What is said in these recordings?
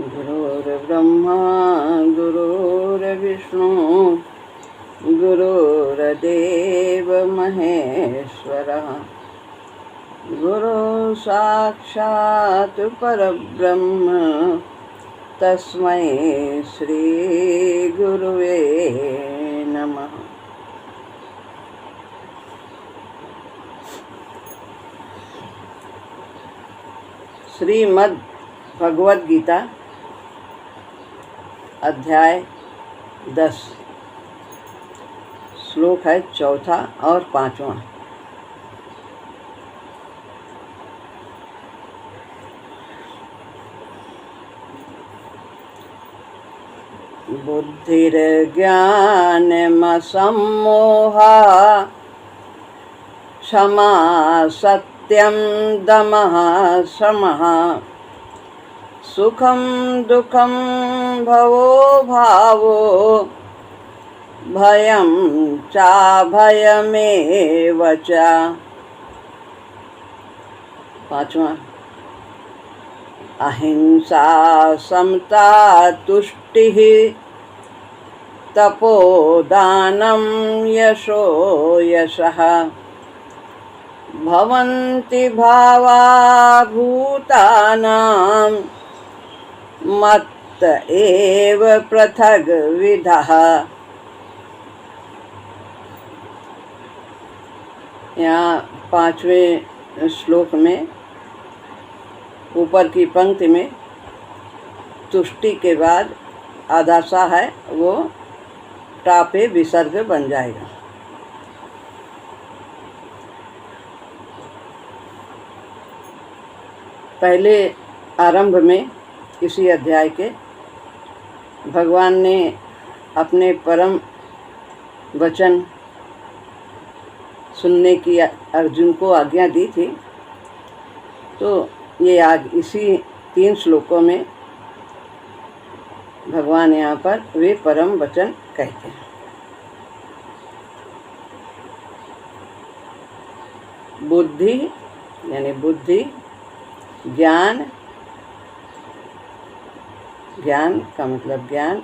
गुरुर्ब्रह्मा गुरुर्विष्णु गुरुर्देव महेश्वरः गुरु साक्षात् परब्रह्म तस्मै श्री गुरुवे नमः। श्रीमद् भगवद गीता अध्याय 10 श्लोक है 4 और 5। बुद्धिर्ज्ञानमसम्मोहा क्षमा सत्यं दमः शमः सुखं दुःखं भवो भावो भयं चाभयमेव च। 5 अहिंसा समता तुष्टिः तपोदानं यशो यशः भवन्ति भावा भूतानां मत्त एव पृथग् विधः। यहाँ 5वें श्लोक में ऊपर की पंक्ति में तुष्टि के बाद आदासा है, वो टापे विसर्ग बन जाएगा। पहले आरंभ में इसी अध्याय के भगवान ने अपने परम वचन सुनने की अर्जुन को आज्ञा दी थी। तो ये आज इसी 3 श्लोकों में भगवान यहाँ पर वे परम वचन कहते हैं। बुद्धि यानी बुद्धि, ज्ञान, ज्ञान का मतलब ज्ञान,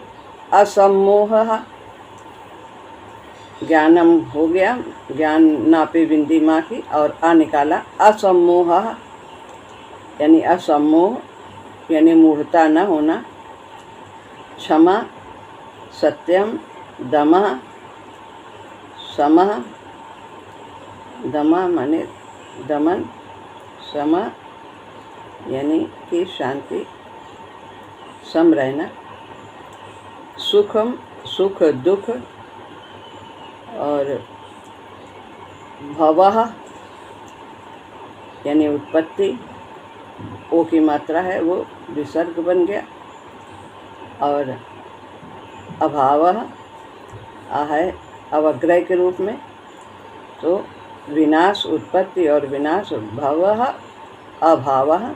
असम्मोह, ज्ञानम हो गया, ज्ञान नापे बिंदी माँ की, और आ निकाला असम्मोह यानी असम्मोह यानी मूढ़ता न होना, क्षमा सत्यम दमः समः, दमा माने दमन, सम यानी कि शांति, सम रहना, सुखम सुख दुख, और भवः यानी उत्पत्ति, ओ की मात्रा है वो विसर्ग बन गया, और अभावः आ है अवग्रह के रूप में, तो विनाश उत्पत्ति और विनाश, भवः अभावः,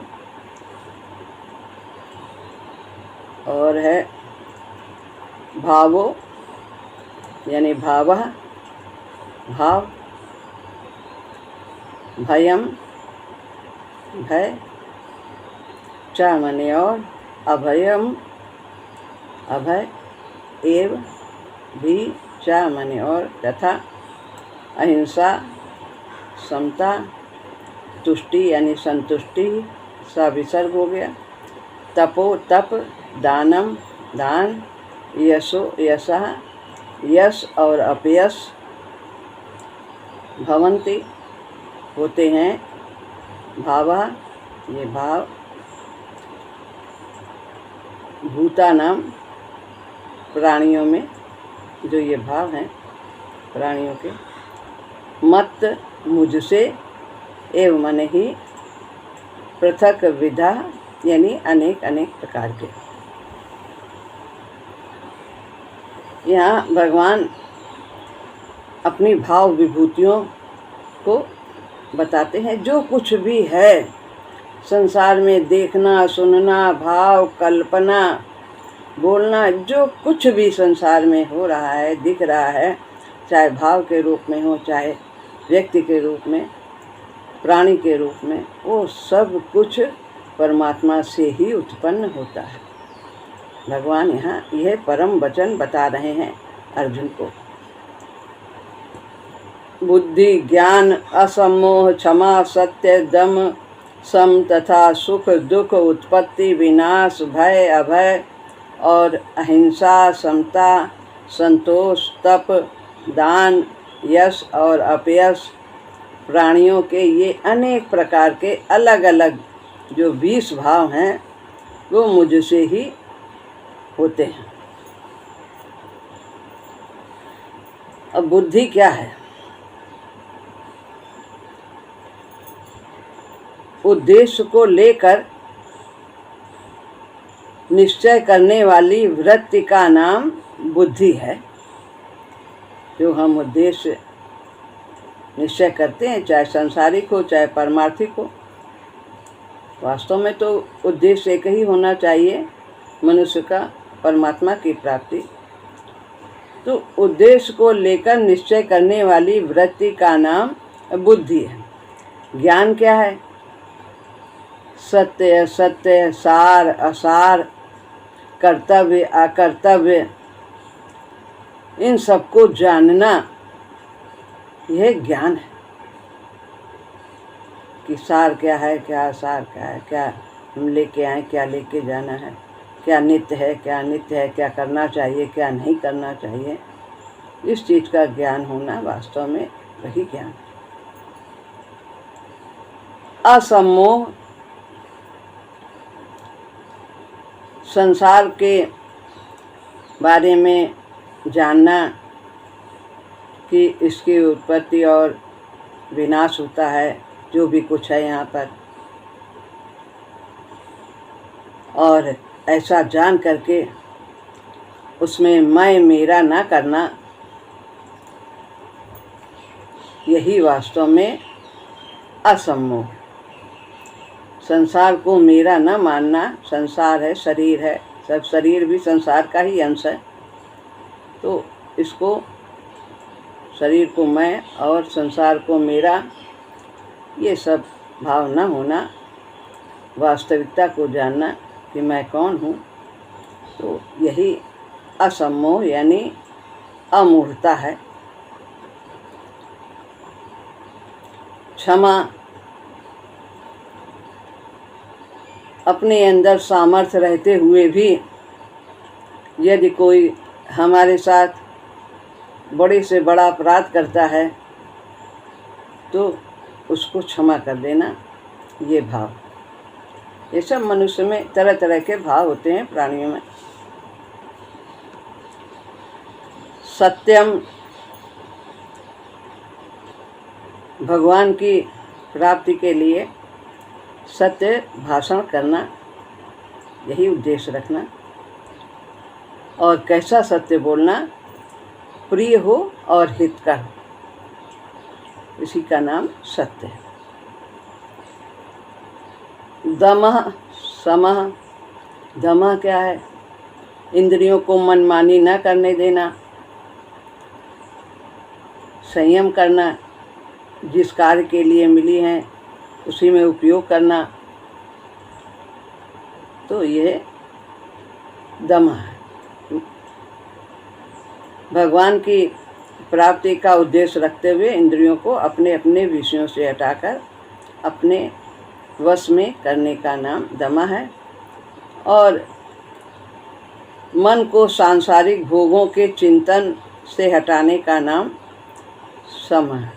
और है भावो यानी भावः भाव, भयम भय, च माने और, अभयम अभय, एव भी, च माने और, तथा, अहिंसा समता, तुष्टि यानी संतुष्टि, सा विसर्ग हो गया, तपो तप, दानम दान, यशो यशः यश और अपयश, भवन्ति होते हैं, भावा ये भाव, भूतानाम प्राणियों में जो ये भाव हैं प्राणियों के, मत मुझसे, एवं मन ही, पृथक विधा यानी अनेक अनेक प्रकार के। यहाँ भगवान अपनी भाव विभूतियों को बताते हैं। जो कुछ भी है संसार में, देखना सुनना, भाव कल्पना, बोलना, जो कुछ भी संसार में हो रहा है, दिख रहा है, चाहे भाव के रूप में हो, चाहे व्यक्ति के रूप में, प्राणी के रूप में, वो सब कुछ परमात्मा से ही उत्पन्न होता है। भगवान यहाँ यह परम वचन बता रहे हैं अर्जुन को। बुद्धि ज्ञान असमोह क्षमा सत्य दम सम तथा सुख दुख उत्पत्ति विनाश भय अभय और अहिंसा समता संतोष तप दान यश और अपयश प्राणियों के ये अनेक प्रकार के अलग अलग जो 20 भाव हैं वो मुझसे ही होते हैं। अब बुद्धि क्या है? उद्देश्य को लेकर निश्चय करने वाली वृत्ति का नाम बुद्धि है। जो हम उद्देश्य निश्चय करते हैं, चाहे सांसारिक हो चाहे पारमार्थिक हो, वास्तव में तो उद्देश्य एक ही होना चाहिए, मनुष्य का परमात्मा की प्राप्ति। तो उद्देश्य को लेकर निश्चय करने वाली वृत्ति का नाम बुद्धि है। ज्ञान क्या है? सत्य असत्य, सार असार, कर्तव्य अकर्तव्य, इन सबको जानना यह ज्ञान है कि सार क्या है, क्या असार क्या है, क्या हम लेके आए, क्या लेके जाना है, क्या नित्य है, क्या अनित्य है, क्या करना चाहिए, क्या नहीं करना चाहिए। इस चीज़ का ज्ञान होना वास्तव में वही ज्ञान है। असमोह, संसार के बारे में जानना कि इसकी उत्पत्ति और विनाश होता है, जो भी कुछ है यहाँ पर, और ऐसा जान करके उसमें मैं मेरा ना करना, यही वास्तव में असम्मोह। संसार को मेरा न मानना, संसार है, शरीर है, सब शरीर भी संसार का ही अंश है, तो इसको शरीर को मैं और संसार को मेरा, ये सब भाव न होना, वास्तविकता को जानना कि मैं कौन हूँ, तो यही असम्मोह यानी अमूढ़ता है। क्षमा, अपने अंदर सामर्थ्य रहते हुए भी यदि कोई हमारे साथ बड़े से बड़ा अपराध करता है तो उसको क्षमा कर देना, ये भाव। ये सब मनुष्य में तरह तरह के भाव होते हैं, प्राणियों में। सत्यम, भगवान की प्राप्ति के लिए सत्य भाषण करना, यही उद्देश्य रखना। और कैसा सत्य बोलना? प्रिय हो और हितकर हो, इसी का नाम सत्य है। दमः समः, दमः क्या है? इंद्रियों को मनमानी न करने देना, संयम करना, जिस कार्य के लिए मिली हैं उसी में उपयोग करना, तो यह दमः है। भगवान की प्राप्ति का उद्देश्य रखते हुए इंद्रियों को अपने अपने विषयों से हटाकर अपने वश में करने का नाम दमा है। और मन को सांसारिक भोगों के चिंतन से हटाने का नाम सम है।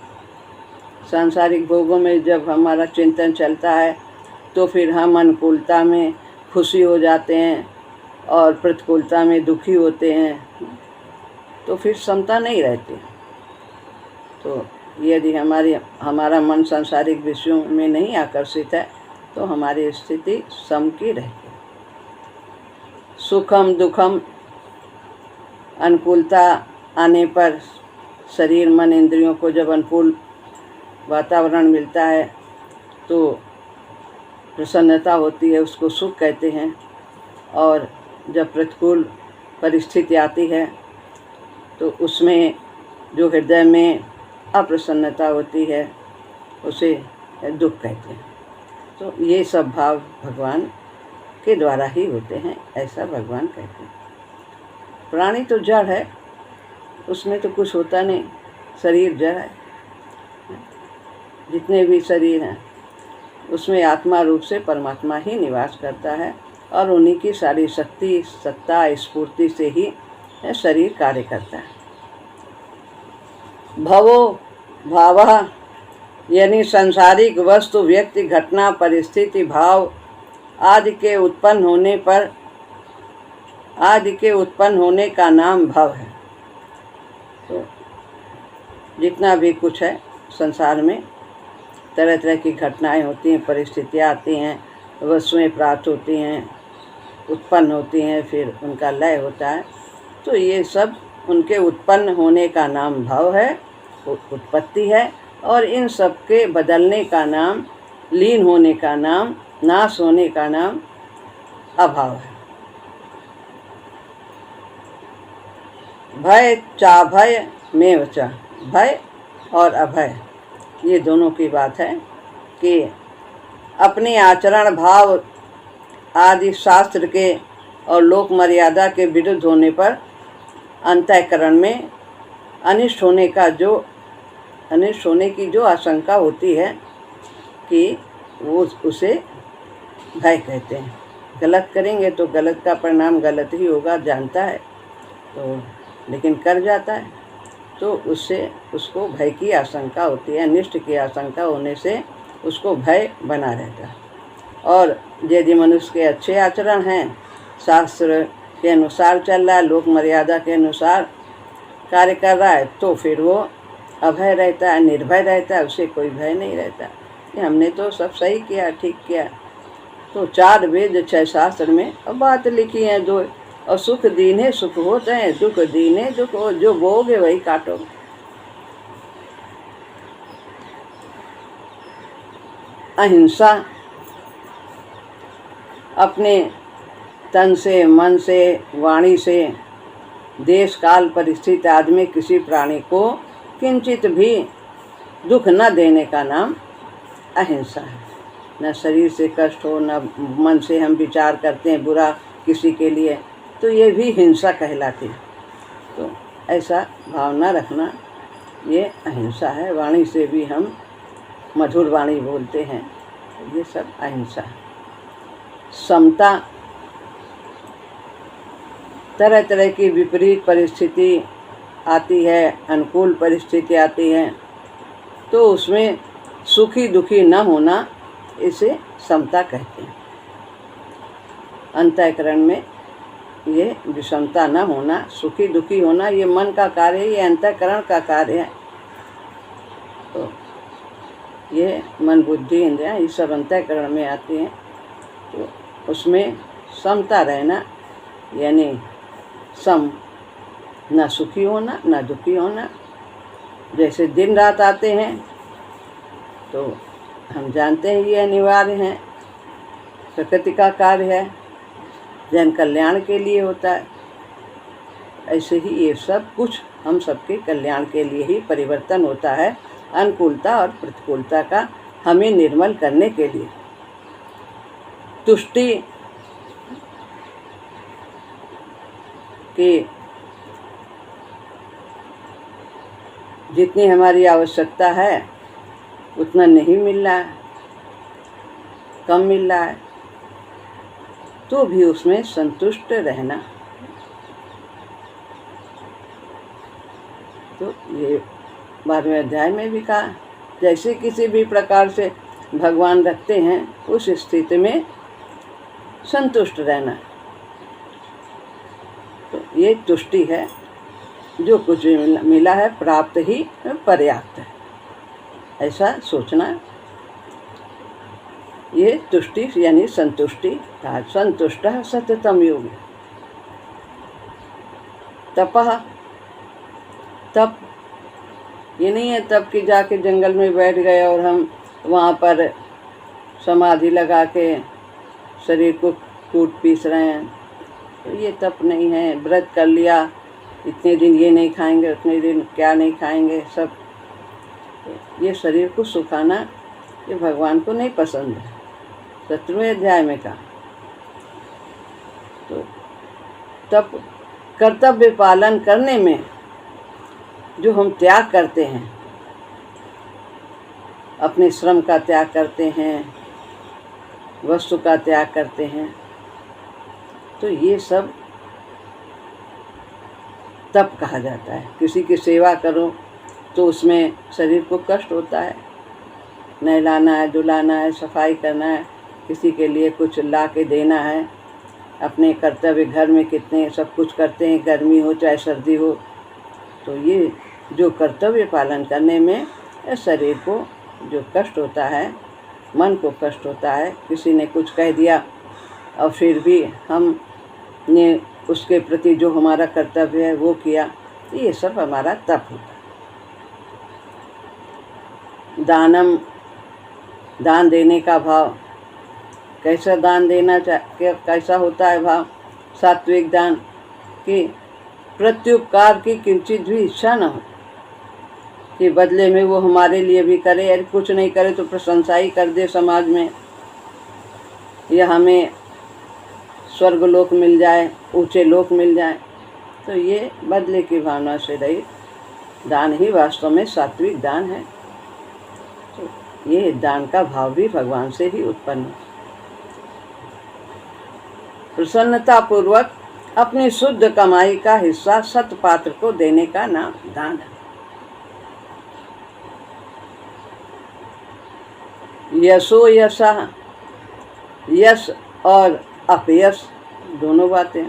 सांसारिक भोगों में जब हमारा चिंतन चलता है तो फिर हम अनुकूलता में खुशी हो जाते हैं और प्रतिकूलता में दुखी होते हैं, तो फिर समता नहीं रहती। तो यदि हमारा मन सांसारिक विषयों में नहीं आकर्षित है तो हमारी स्थिति सम की रहती है। सुखम दुखम, अनुकूलता आने पर शरीर मन इंद्रियों को जब अनुकूल वातावरण मिलता है तो प्रसन्नता होती है, उसको सुख कहते हैं। और जब प्रतिकूल परिस्थिति आती है तो उसमें जो हृदय में अप्रसन्नता होती है उसे दुख कहते हैं। तो ये सब भाव भगवान के द्वारा ही होते हैं, ऐसा भगवान कहते हैं। प्राणी तो जड़ है, उसमें तो कुछ होता नहीं, शरीर जड़ है। जितने भी शरीर हैं उसमें आत्मा रूप से परमात्मा ही निवास करता है और उन्हीं की सारी शक्ति, सत्ता, स्फूर्ति से ही शरीर कार्य करता है। भवो भावः यानी सांसारिक वस्तु, व्यक्ति, घटना, परिस्थिति, भाव आदि के उत्पन्न होने का नाम भव है। तो जितना भी कुछ है संसार में, तरह तरह की घटनाएं होती हैं, परिस्थितियाँ आती हैं, वस्तुएं प्राप्त होती हैं, उत्पन्न होती हैं, फिर उनका लय होता है। तो ये सब उनके उत्पन्न होने का नाम भव है, उत्पत्ति है। और इन सब के बदलने का नाम, लीन होने का नाम, नाश होने का नाम अभाव है। भय चाभय में च, भय और अभय ये दोनों की बात है कि अपने आचरण, भाव आदि शास्त्र के और लोक मर्यादा के विरुद्ध होने पर अंतःकरण में अनिष्ट होने की जो आशंका होती है कि वो उसे भय कहते हैं। गलत करेंगे तो गलत का परिणाम गलत ही होगा, जानता है तो लेकिन कर जाता है, तो उसको भय की आशंका होती है। अनिष्ट की आशंका होने से उसको भय बना रहता है। और यदि मनुष्य के अच्छे आचरण हैं, शास्त्र के अनुसार चल रहा है, लोक मर्यादा के अनुसार कार्य कर रहा है, तो फिर वो अभय रहता है, निर्भय रहता है, उसे कोई भय नहीं रहता कि हमने तो सब सही किया, ठीक किया। तो 4 वेद 6 शास्त्र में अब बात लिखी है 2, और सुख दीने सुख होते हैं, दुख दीने दुख हो, जो बोगे वही काटोगे। अहिंसा अपने तन से, मन से, वाणी से, देश काल परिस्थिति आदि में किसी प्राणी को किंचित भी दुख न देने का नाम अहिंसा है। न शरीर से कष्ट हो, न मन से हम विचार करते हैं बुरा किसी के लिए, तो ये भी हिंसा कहलाती है। तो ऐसा भावना रखना ये अहिंसा है। वाणी से भी हम मधुर वाणी बोलते हैं, ये सब अहिंसा है। समता, तरह तरह की विपरीत परिस्थिति आती है, अनुकूल परिस्थिति आती है, तो उसमें सुखी दुखी न होना, इसे समता कहते हैं। अंतःकरण में ये विषमता न होना, सुखी दुखी होना, ये मन का कार्य है, ये अंतःकरण का कार्य है। तो ये मन, बुद्धि, इंद्रियाँ ये सब अंतःकरण में आती हैं। तो उसमें समता रहना, यानी सम, ना सुखी होना ना दुखी होना। जैसे दिन रात आते हैं तो हम जानते हैं ये अनिवार्य है, प्रकृति का कार्य है, जन कल्याण के लिए होता है। ऐसे ही ये सब कुछ हम सबके कल्याण के लिए ही परिवर्तन होता है, अनुकूलता और प्रतिकूलता का हमें निर्मल करने के लिए। तुष्टि कि जितनी हमारी आवश्यकता है उतना नहीं मिल रहा है, कम मिल रहा है, तो भी उसमें संतुष्ट रहना। तो ये 12वें अध्याय में भी कहा, जैसे किसी भी प्रकार से भगवान रखते हैं उस स्थिति में संतुष्ट रहना। तो ये तुष्टि है, जो कुछ भी मिला है प्राप्त ही पर्याप्त है, ऐसा सोचना। ये तुष्टि यानी संतुष्टि। संतुष्टः सततं योगी। तपः, तप ये नहीं है तप कि जाके जंगल में बैठ गए और हम वहाँ पर समाधि लगा के शरीर को कूट पीस रहे हैं, तो ये तप नहीं है। व्रत कर लिया, इतने दिन ये नहीं खाएंगे, उतने दिन क्या नहीं खाएंगे, सब ये शरीर को सुखाना ये भगवान को नहीं पसंद है। 17वें अध्याय में कहा तो तब कर्तव्य पालन करने में जो हम त्याग करते हैं, अपने श्रम का त्याग करते हैं, वस्तु का त्याग करते हैं, तो ये सब तप कहा जाता है। किसी की सेवा करो तो उसमें शरीर को कष्ट होता है, नहलाना है, धुलाना है, सफाई करना है, किसी के लिए कुछ ला के देना है, अपने कर्तव्य घर में कितने सब कुछ करते हैं, गर्मी हो चाहे सर्दी हो। तो ये जो कर्तव्य पालन करने में शरीर को जो कष्ट होता है, मन को कष्ट होता है, किसी ने कुछ कह दिया और फिर भी हमने उसके प्रति जो हमारा कर्तव्य है वो किया, ये सब हमारा तप होता है। दान देने का भाव, कैसा दान देना कैसा होता है भाव? सात्विक दान कि प्रत्युपकार की किंचित भी इच्छा न हो, कि बदले में वो हमारे लिए भी करे, या कुछ नहीं करे तो प्रशंसा ही कर दे समाज में, या हमें स्वर्ग लोक मिल जाए, ऊंचे लोक मिल जाए। तो ये बदले की भावना से रहित दान ही वास्तव में सात्विक दान है। तो ये दान का भाव भी भगवान से ही उत्पन्न है। प्रसन्नता पूर्वक अपनी शुद्ध कमाई का हिस्सा सत्पात्र को देने का नाम दान है। यशो यशः, यश और अपयश दोनों बातें।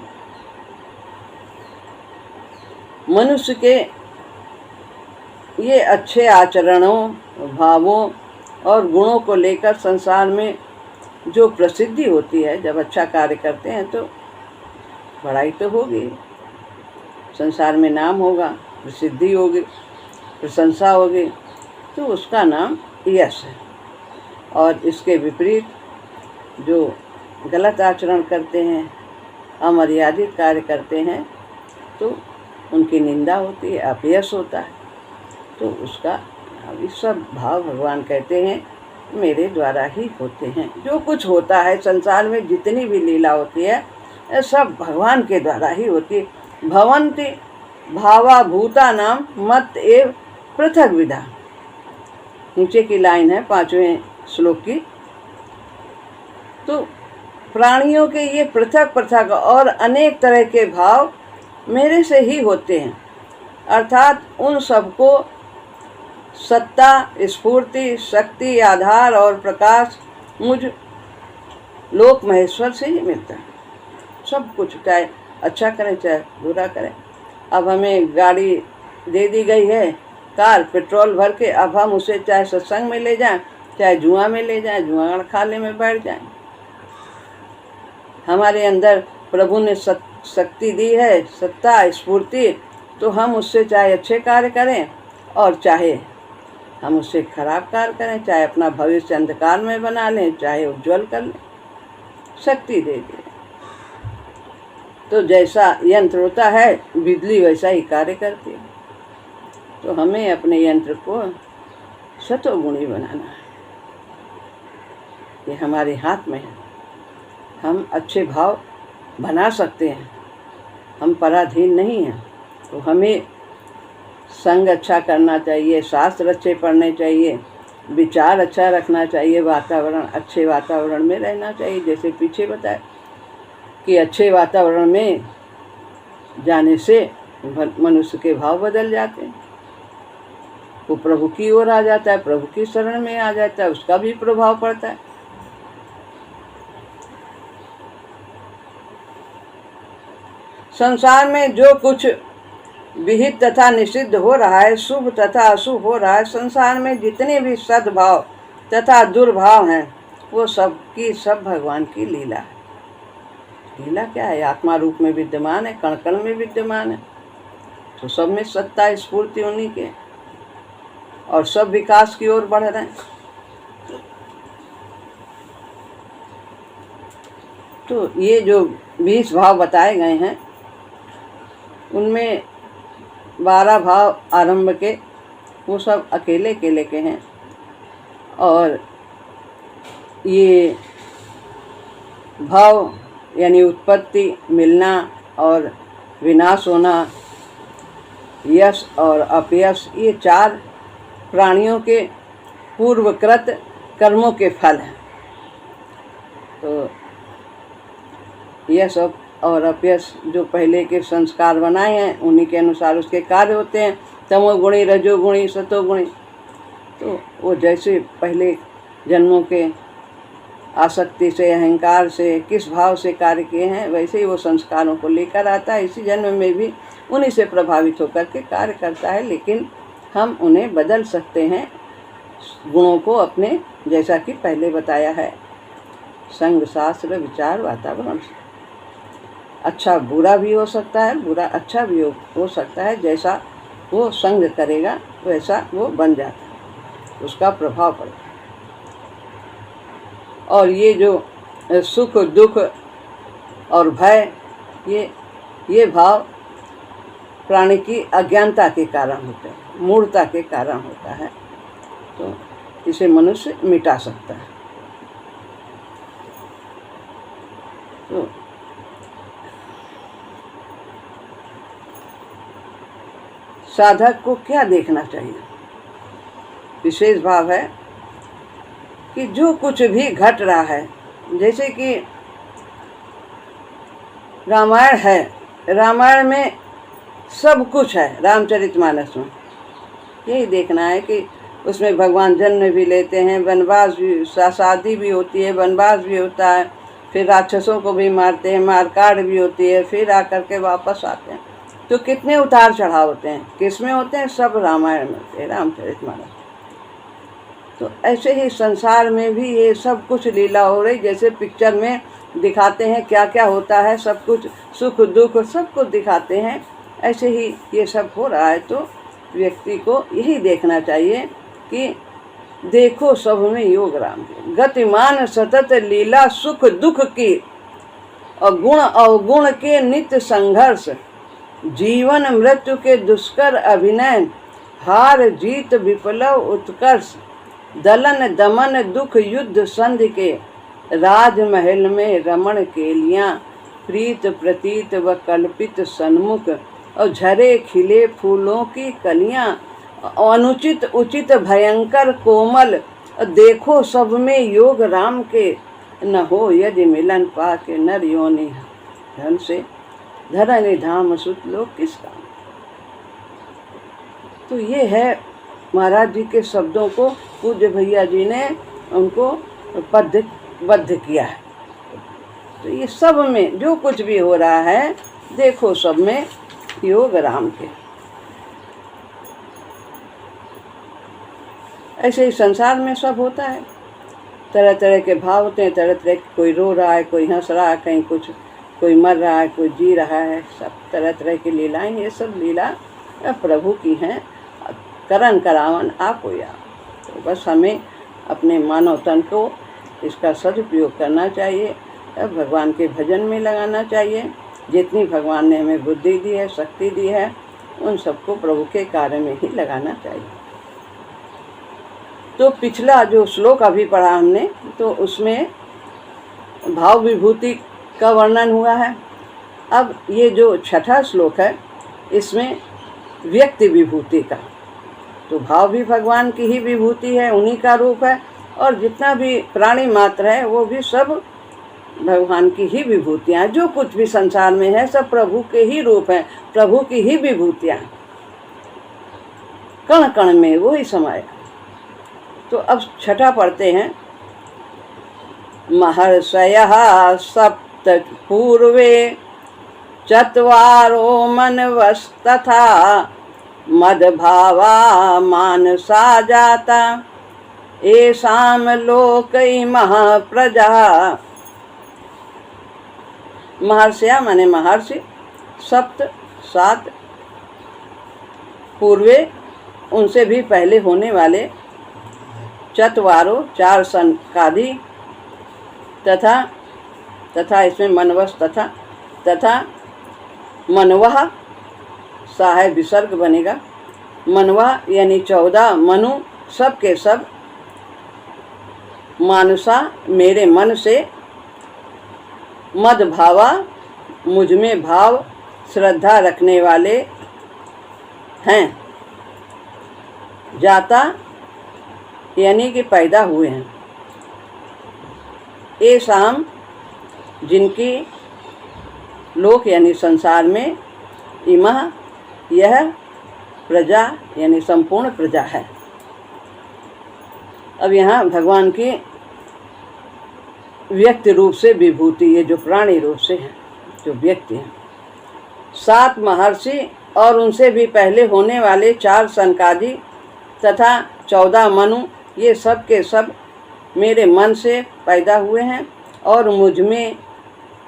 मनुष्य के ये अच्छे आचरणों, भावों और गुणों को लेकर संसार में जो प्रसिद्धि होती है, जब अच्छा कार्य करते हैं तो बड़ाई तो होगी, संसार में नाम होगा, प्रसिद्धि होगी, प्रशंसा होगी, तो उसका नाम यश है। और इसके विपरीत जो गलत आचरण करते हैं, अमर्यादित कार्य करते हैं, तो उनकी निंदा होती है, अपयश होता है। तो उसका सब भाव भगवान कहते हैं मेरे द्वारा ही होते हैं। जो कुछ होता है संसार में, जितनी भी लीला होती है, सब भगवान के द्वारा ही होती है। भवन्ति भावा भूता नाम मत एव पृथक विधा, नीचे की लाइन है 5वें श्लोक की। तो प्राणियों के ये पृथक पृथक और अनेक तरह के भाव मेरे से ही होते हैं, अर्थात उन सबको सत्ता, स्फूर्ति, शक्ति, आधार और प्रकाश मुझ लोक महेश्वर से ही मिलता है। सब कुछ, चाहे अच्छा करें चाहे बुरा करें। अब हमें गाड़ी दे दी गई है, कार, पेट्रोल भर के, अब हम उसे चाहे सत्संग में ले जाएं, चाहे जुआ में ले जाएं, जुआ खाने में बैठ जाएं। हमारे अंदर प्रभु ने शक्ति दी है, सत्ता, स्फूर्ति, तो हम उससे चाहे अच्छे कार्य करें और चाहे हम उससे खराब कार्य करें, चाहे अपना भविष्य अंधकार में बना लें, चाहे उज्जवल कर लें, शक्ति दे दी। तो जैसा यंत्र होता है, बिजली वैसा ही कार्य करती है। तो हमें अपने यंत्र को सतोगुणी बनाना है, ये हमारे हाथ में है। हम अच्छे भाव बना सकते हैं, हम पराधीन नहीं हैं। तो हमें संग अच्छा करना चाहिए, शास्त्र अच्छे पढ़ने चाहिए, विचार अच्छा रखना चाहिए, वातावरण, अच्छे वातावरण में रहना चाहिए। जैसे पीछे बताया कि अच्छे वातावरण में जाने से मनुष्य के भाव बदल जाते हैं, वो प्रभु की ओर आ जाता है, प्रभु की शरण में आ जाता है, उसका भी प्रभाव पड़ता है। संसार में जो कुछ विहित तथा निषिद्ध हो रहा है, शुभ तथा अशुभ हो रहा है, संसार में जितने भी सद्भाव तथा दुर्भाव हैं, वो सब की सब भगवान की लीला है। लीला क्या है? आत्मा रूप में विद्यमान है, कण कण में विद्यमान है। तो सब में सत्ता, स्फूर्ति उन्हीं के, और सब विकास की ओर बढ़ रहे हैं। तो ये जो 20 भाव बताए गए हैं, उनमें 12 भाव आरंभ के, वो सब अकेले अकेले के हैं। और ये भाव यानी उत्पत्ति, मिलना और विनाश होना, यश और अपयश, ये 4 प्राणियों के पूर्वकृत कर्मों के फल हैं। तो यश और अपयश जो पहले के संस्कार बनाए हैं उन्हीं के अनुसार उसके कार्य होते हैं। तमोगुणी, रजोगुणी, सतोगुणी। तो वो जैसे पहले जन्मों के आसक्ति से, अहंकार से, किस भाव से कार्य किए हैं, वैसे ही वो संस्कारों को लेकर आता है। इसी जन्म में भी उन्हीं से प्रभावित होकर के कार्य करता है, लेकिन हम उन्हें बदल सकते हैं गुणों को अपने, जैसा कि पहले बताया है, संग, शास्त्र, विचार, वातावरण से। अच्छा बुरा भी हो सकता है, बुरा अच्छा भी हो सकता है। जैसा वो संग करेगा वैसा वो बन जाता है, उसका प्रभाव पड़ता है। और ये जो सुख, दुख और भय, ये भाव प्राणी की अज्ञानता के कारण होते हैं, मूढ़ता के कारण होता है। तो इसे मनुष्य मिटा सकता है। तो साधक को क्या देखना चाहिए? विशेष भाव है कि जो कुछ भी घट रहा है, जैसे कि रामायण है, रामायण में सब कुछ है, रामचरितमानस में। यही देखना है कि उसमें भगवान जन्म भी लेते हैं, वनवास भी, शादी भी होती है, वनवास भी होता है, फिर राक्षसों को भी मारते हैं, मारकाट भी होती है, फिर आकर के वापस आते हैं। तो कितने उतार चढ़ाव होते हैं, किसमें होते हैं? सब रामायण में होते हैं, रामचरितमानस। तो ऐसे ही संसार में भी ये सब कुछ लीला हो रही, जैसे पिक्चर में दिखाते हैं क्या क्या होता है, सब कुछ सुख दुख सब कुछ दिखाते हैं, ऐसे ही ये सब हो रहा है। तो व्यक्ति को यही देखना चाहिए कि देखो सब में योग राम की, गतिमान सतत लीला सुख दुख की, और गुण अवगुण के नित्य संघर्ष, जीवन मृत्यु के दुष्कर अभिनय, हार जीत विप्लव उत्कर्ष, दलन दमन दुख युद्ध संधि के, राजमहल में रमण केलियां, प्रीत प्रतीत व कल्पित सन्मुख, और झरे खिले फूलों की कलियां, अनुचित उचित भयंकर कोमल, देखो सब में योग राम के, न हो यदि मिलन पाके नर योनि धन से, धरनि धाम सुत लोग किस काम। तो ये है महाराज जी के शब्दों को पूज्य भैया जी ने उनको बद्ध किया है। तो ये सब में जो कुछ भी हो रहा है, देखो सब में योग राम के। ऐसे ही संसार में सब होता है, तरह तरह के भाव होते हैं, तरह तरह के, कोई रो रहा है, कोई हंस रहा है, कहीं कुछ, कोई मर रहा है, कोई जी रहा है, सब तरह तरह की लीलाएं। ये सब लीला प्रभु की हैं, करन करावन आप हो या। तो बस हमें अपने मानव तन को इसका सदुपयोग करना चाहिए, भगवान के भजन में लगाना चाहिए। जितनी भगवान ने हमें बुद्धि दी है, शक्ति दी है, उन सबको प्रभु के कार्य में ही लगाना चाहिए। तो पिछला जो श्लोक अभी पढ़ा हमने, तो उसमें भाव विभूति का वर्णन हुआ है। अब ये जो छठा श्लोक है, इसमें व्यक्ति विभूति का, तो भाव भी भगवान की ही विभूति है, उन्हीं का रूप है, और जितना भी प्राणी मात्र है वो भी सब भगवान की ही विभूतियाँ। जो कुछ भी संसार में है सब प्रभु के ही रूप हैं, प्रभु की ही विभूतियाँ, कण कण में वो ही समाया। तो अब छठा पढ़ते हैं। महर्षयः सप्त पूर्वे चत्वारो मनवस्तथा, मद्भावा मानसा जाता, येषां लोकैः प्रजा। महर्षया माने महर्षि, सप्त 7, पूर्वे उनसे भी पहले होने वाले, चत्वारो 4 संकादि, तथा इसमें मनवस तथा मनवः सा है विसर्ग बनेगा, मनवा यानी 14 मनु, सब के सब, मानुषा मेरे मन से, मद भावा, मुझ में भाव श्रद्धा रखने वाले हैं। जाता यानी कि पैदा हुए हैं। ये शाम जिनकी लोक यानी संसार में इमह यह प्रजा यानी संपूर्ण प्रजा है। अब यहाँ भगवान की व्यक्त रूप से विभूति, ये जो प्राणी रूप से है, जो व्यक्ति हैं, 7 महर्षि और उनसे भी पहले होने वाले 4 सनकादि तथा 14 मनु, ये सब के सब मेरे मन से पैदा हुए हैं और मुझ में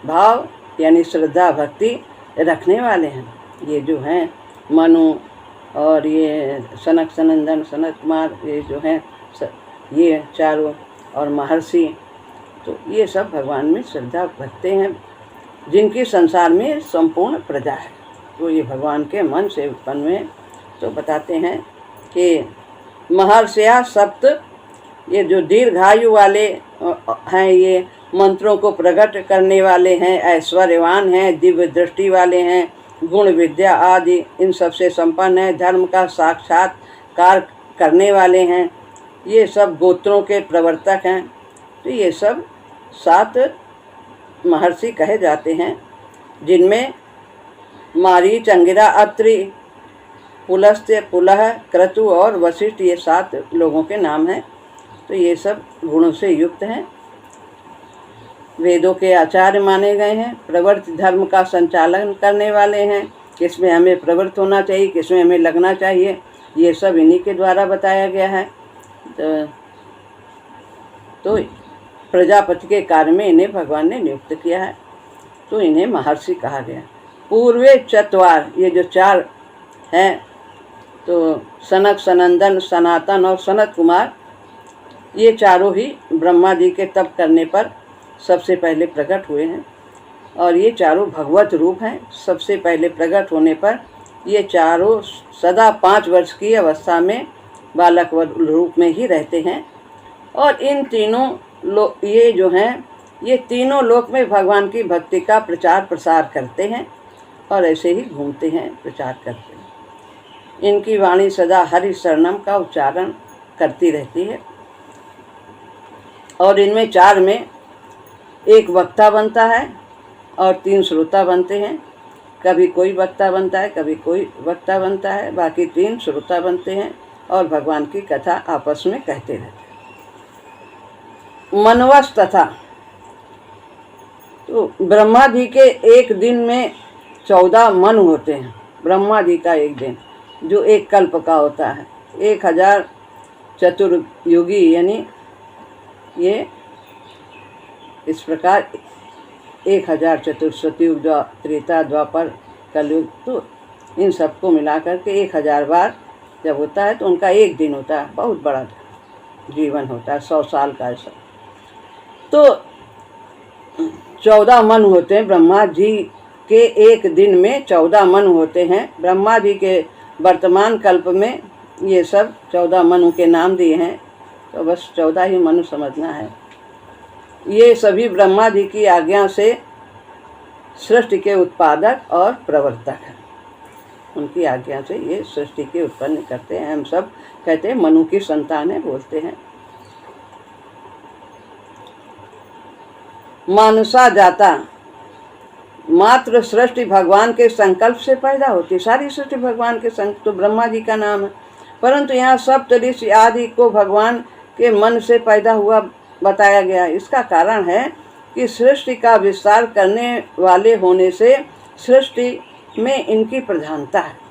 भाव यानी श्रद्धा भक्ति रखने वाले हैं। ये जो हैं मनु और ये सनक सनंदन सनत कुमार, ये जो हैं ये चारों और महर्षि, तो ये सब भगवान में श्रद्धा रखते हैं, जिनकी संसार में संपूर्ण प्रजा है। तो ये भगवान के मन से उत्पन्न हुए। तो बताते हैं कि महर्षिया सप्त, ये जो दीर्घायु वाले हैं, ये मंत्रों को प्रकट करने वाले हैं, ऐश्वर्यवान हैं, दिव्य दृष्टि वाले हैं, गुण विद्या आदि इन सब से संपन्न हैं, धर्म का साक्षात्कार करने वाले हैं, ये सब गोत्रों के प्रवर्तक हैं। तो ये सब 7 महर्षि कहे जाते हैं, जिनमें मारीच, अंगिरा, अत्रि, पुलस्त्य, पुलह, क्रतु और वशिष्ठ, ये 7 लोगों के नाम हैं। तो ये सब गुणों से युक्त हैं, वेदों के आचार्य माने गए हैं, प्रवृत्त धर्म का संचालन करने वाले हैं, किसमें हमें प्रवृत्त होना चाहिए, किसमें हमें लगना चाहिए, ये सब इन्हीं के द्वारा बताया गया है। तो प्रजापति के कार्य में इन्हें भगवान ने नियुक्त किया है, तो इन्हें महर्षि कहा गया। पूर्वे चत्वार, ये जो 4 हैं, तो सनक, सनंदन, सनातन और सनत कुमार, ये चारों ही ब्रह्मा जी के तप करने पर सबसे पहले प्रकट हुए हैं और ये चारों भगवत रूप हैं। सबसे पहले प्रकट होने पर ये चारों सदा 5 वर्ष की अवस्था में बालक रूप में ही रहते हैं और इन तीनों ये जो हैं, ये तीनों लोक में भगवान की भक्ति का प्रचार प्रसार करते हैं और ऐसे ही घूमते हैं, प्रचार करते हैं। इनकी वाणी सदा हरि शरणम का उच्चारण करती रहती है और इनमें 4 में एक वक्ता बनता है और 3 श्रोता बनते हैं। कभी कोई वक्ता बनता है, कभी कोई वक्ता बनता है, बाकी 3 श्रोता बनते हैं और भगवान की कथा आपस में कहते रहते हैं। मनवस तथा, तो ब्रह्मा जी के एक दिन में 14 मन होते हैं। ब्रह्मा जी का एक दिन जो एक कल्प का होता है, 1000 चतुर्युगी, यानी ये इस प्रकार 1000 चतुर्सतयुग, त्रेता, द्वापर, कलयुग, तो इन सबको मिला करके 1000 बार जब होता है तो उनका एक दिन होता है, बहुत बड़ा जीवन होता है, 100 साल का ऐसा। तो 14 मन होते हैं ब्रह्मा जी के एक दिन में, 14 मन होते हैं। ब्रह्मा जी के वर्तमान कल्प में ये सब 14 मनु के नाम दिए हैं, तो बस 14 ही मनु समझना है। ये सभी ब्रह्मा जी की आज्ञा से सृष्टि के उत्पादक और प्रवर्तक हैं। उनकी आज्ञा से ये सृष्टि के उत्पन्न करते हैं। हम सब कहते हैं मनु की संतान है, बोलते हैं। मानसा जाता, मात्र सृष्टि भगवान के संकल्प से पैदा होती है। सारी सृष्टि भगवान के संकल्प, तो ब्रह्मा जी का नाम है, परंतु यहाँ सप्तऋषि आदि को भगवान के मन से पैदा हुआ बताया गया। इसका कारण है कि सृष्टि का विस्तार करने वाले होने से सृष्टि में इनकी प्रधानता है।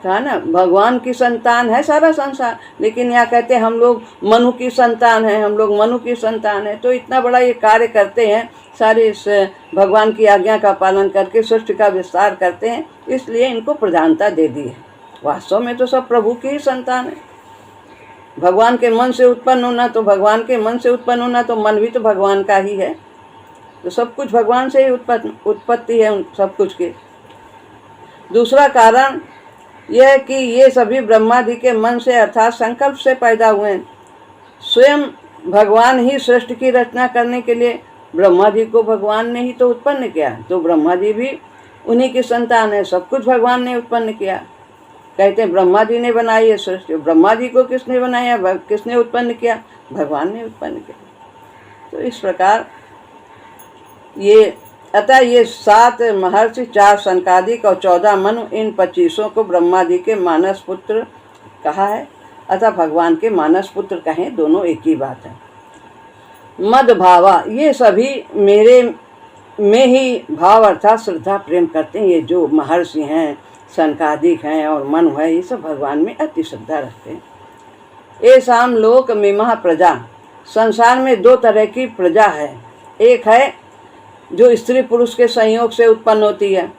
कहा ना, भगवान की संतान है सारा संसार, लेकिन यहाँ कहते हैं हम लोग मनु की संतान हैं, हम लोग मनु की संतान है। तो इतना बड़ा ये कार्य करते हैं, सारे इस भगवान की आज्ञा का पालन करके सृष्टि का विस्तार करते हैं, इसलिए इनको प्रधानता दे दी है। वास्तव में तो सब प्रभु की ही संतान है। भगवान के मन से उत्पन्न होना, तो भगवान के मन से उत्पन्न होना, तो मन भी तो भगवान का ही है। तो सब कुछ भगवान से ही उत्पत्ति है सब कुछ की। दूसरा कारण यह है कि ये सभी ब्रह्मा जी के मन से अर्थात संकल्प से पैदा हुए हैं। स्वयं भगवान ही सृष्टि की रचना करने के लिए ब्रह्मा जी को भगवान ने ही तो उत्पन्न किया, तो ब्रह्मा जी भी उन्हीं की संतान है। सब कुछ भगवान ने उत्पन्न किया। कहते हैं ब्रह्मा जी ने बनाई है सृष्टि, ब्रह्मा जी को किसने बनाया, किसने उत्पन्न किया, भगवान ने उत्पन्न किया। तो इस प्रकार ये अतः ये 7 महर्षि, 4 सनकादिक और 14 मनु, इन 25 को ब्रह्मा जी के मानस पुत्र कहा है। अतः भगवान के मानस पुत्र कहें, दोनों एक ही बात है। मद भावा, ये सभी मेरे में ही भाव अर्थात श्रद्धा प्रेम करते हैं। ये जो महर्षि हैं, सनकादिक हैं और मनु है, ये सब भगवान में अति श्रद्धा रखते हैं। ये शाम लोक मिमह प्रजा, संसार में 2 तरह की प्रजा है। एक है जो स्त्री पुरुष के संयोग से उत्पन्न होती है,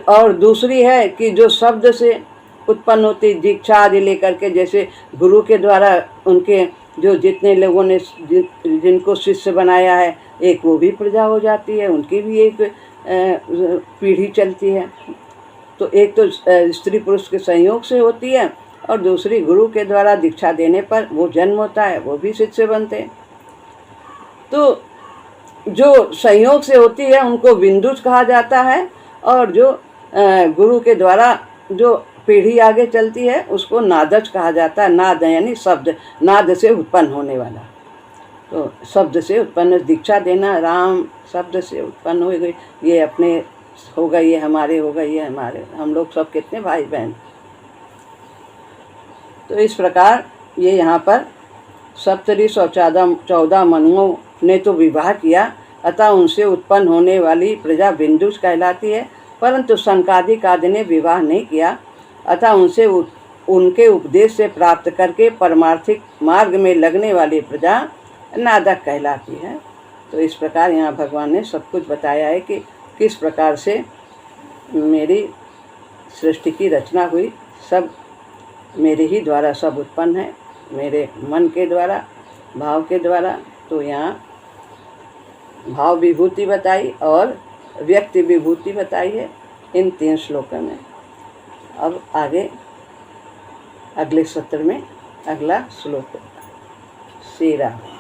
और दूसरी है कि जो शब्द से उत्पन्न होती, दीक्षा आदि लेकर के, जैसे गुरु के द्वारा उनके जो जितने लोगों ने जिनको शिष्य बनाया है, एक वो भी प्रजा हो जाती है, उनकी भी एक पीढ़ी चलती है। तो एक तो स्त्री पुरुष के संयोग से होती है, और दूसरी गुरु के द्वारा दीक्षा देने पर वो जन्म होता है, वो भी शिष्य बनते हैं। तो जो संयोग से होती है उनको विंदुज कहा जाता है, और जो गुरु के द्वारा जो पीढ़ी आगे चलती है उसको नादज कहा जाता है। नाद यानी शब्द, नाद से उत्पन्न होने वाला। तो शब्द से उत्पन्न, दीक्षा देना, राम शब्द से उत्पन्न हो गई, ये अपने होगा, ये हमारे होगा, ये हमारे, हम लोग सब कितने भाई बहन। तो इस प्रकार ये यहाँ पर सप्तऋषि और 14 मनुओं ने तो विवाह किया, अतः उनसे उत्पन्न होने वाली प्रजा बिंदुज कहलाती है। परंतु सनकादिक आदि ने विवाह नहीं किया, अतः उनसे उनके उपदेश से प्राप्त करके परमार्थिक मार्ग में लगने वाली प्रजा नादक कहलाती है। तो इस प्रकार यहाँ भगवान ने सब कुछ बताया है कि किस प्रकार से मेरी सृष्टि की रचना हुई। सब मेरे ही द्वारा सब उत्पन्न है, मेरे मन के द्वारा, भाव के द्वारा। तो यहाँ भाव विभूति बताई और व्यक्ति विभूति बताई है इन 3 श्लोकों में। अब आगे अगले सत्र में अगला श्लोक। श्री राम।